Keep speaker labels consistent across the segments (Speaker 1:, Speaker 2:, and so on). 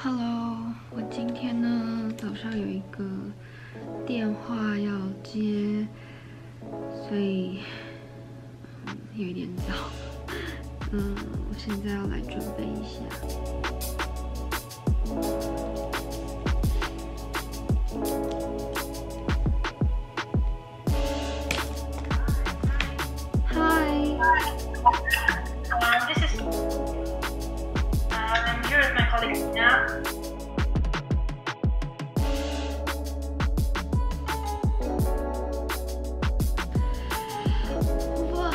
Speaker 1: Hello， 我今天呢早上有一个电话要接，所以有一点早。我现在要来准备一下。
Speaker 2: I'm here with my colleague Nina.
Speaker 1: Wow,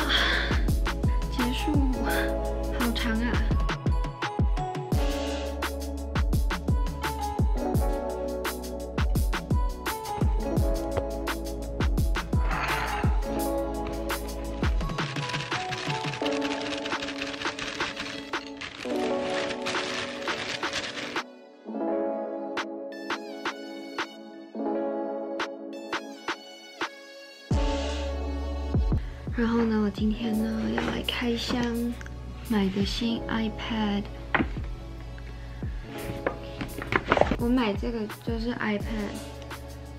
Speaker 1: 结束，好长啊！然后呢，我今天呢要来开箱买的新 iPad。我买这个就是 iPad，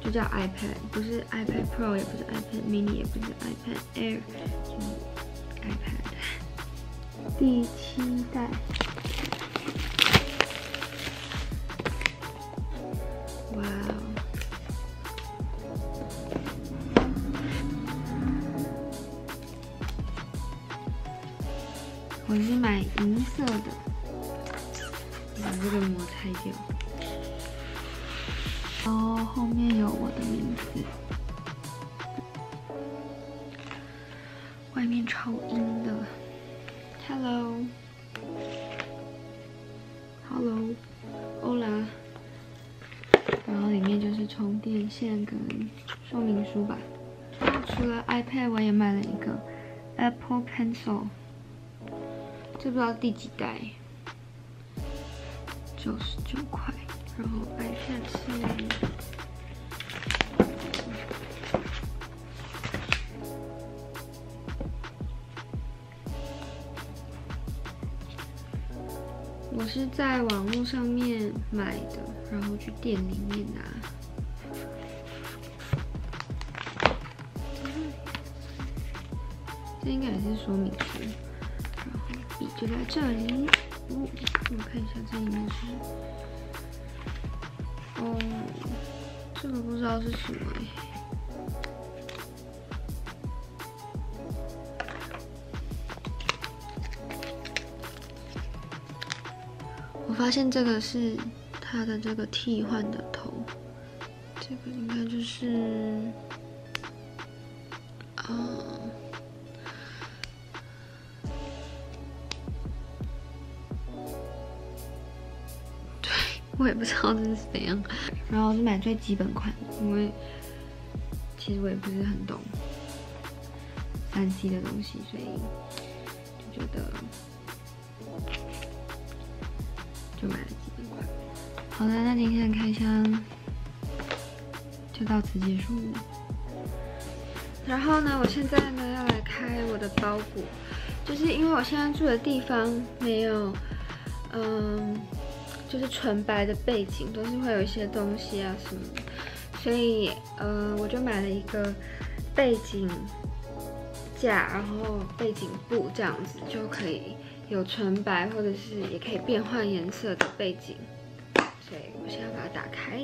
Speaker 1: 就叫 iPad， 不是 iPad Pro， 也不是 iPad Mini， 也不是 iPad Air， 就是 iPad 第7代。哇哦！ 我是买银色的，把这个膜拆掉。然后后面有我的名字，外面超阴的。Hello，Hola。然后里面就是充电线跟说明书吧。除了 iPad， 我也买了一个 Apple Pencil。 这不知道第几代，99块。然后 iPad 是，我是在网络上面买的，然后去店里面拿。这应该也是说明书。 笔就在这里，我看一下这里面是，这个不知道是什么我发现这个是它的这个替换的头，这个应该就是，我也不知道这是怎样，然后我是买最基本款，因为其实我也不是很懂3C 的东西，所以就觉得就买了基本款。好的，那今天的开箱就到此结束。然后呢，我现在呢要来开我的包裹，就是因为我现在住的地方没有，就是纯白的背景，都是会有一些东西啊什么的，所以我就买了一个背景架，然后背景布这样子就可以有纯白，或者是也可以变换颜色的背景。所以我现在把它打开。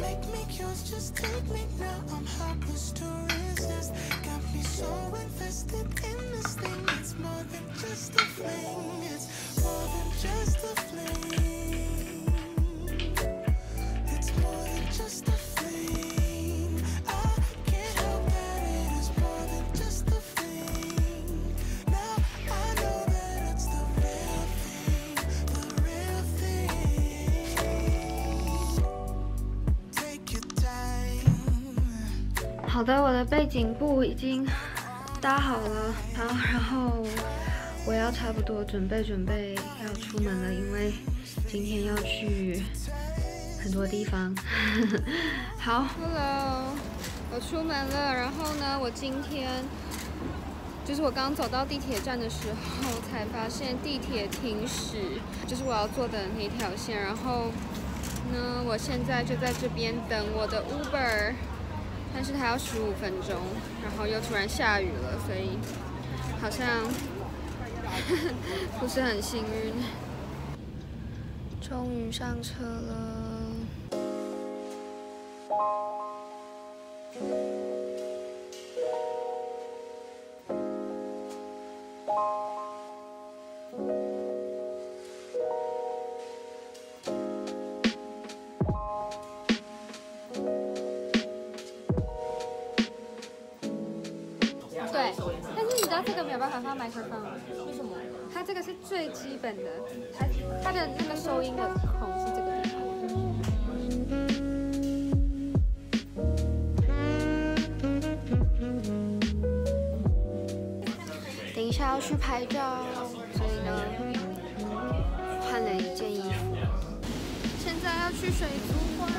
Speaker 3: Make me yours, just take me now. I'm helpless to resist. Got me so invested in this thing. It's more than just a fling. It's more than just a fling. It's more than just a fling. I can't help that it is more than just a fling. Now I know that it's the real thing, the real thing. Take your time.
Speaker 1: 好的，我的背景布已经搭好了，好，然后我要差不多准备要出门了，因为今天要去很多地方。好 ，Hello， 我出门了，然后呢，我今天就是我刚走到地铁站的时候，才发现地铁停驶，就是我要坐的那条线，然后呢，我现在就在这边等我的 Uber。但是它要15分钟，然后又突然下雨了，所以好像不是很幸运。终于上车了。对，但是你知道这个没有办法放麦克风，为什么？它这个是最基本的，它的那个收音的孔是这个地方。等一下要去拍照，所以呢，换了一件衣服。现在要去水族馆。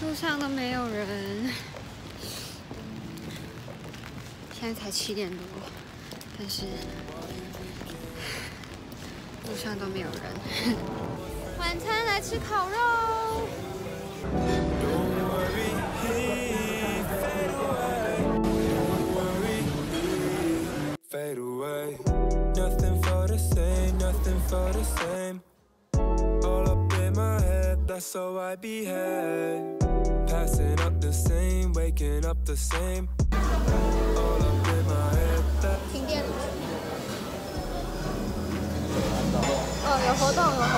Speaker 1: 路上都没有人，现在才7点多，但是路上都没有人。晚餐来吃烤肉。
Speaker 3: Fade away. Nothing for the same, nothing for the same. All up in my head, that's how I behave. Passing up the same, waking up the same. All up in my head.
Speaker 1: 停电了。哦，有活动，有活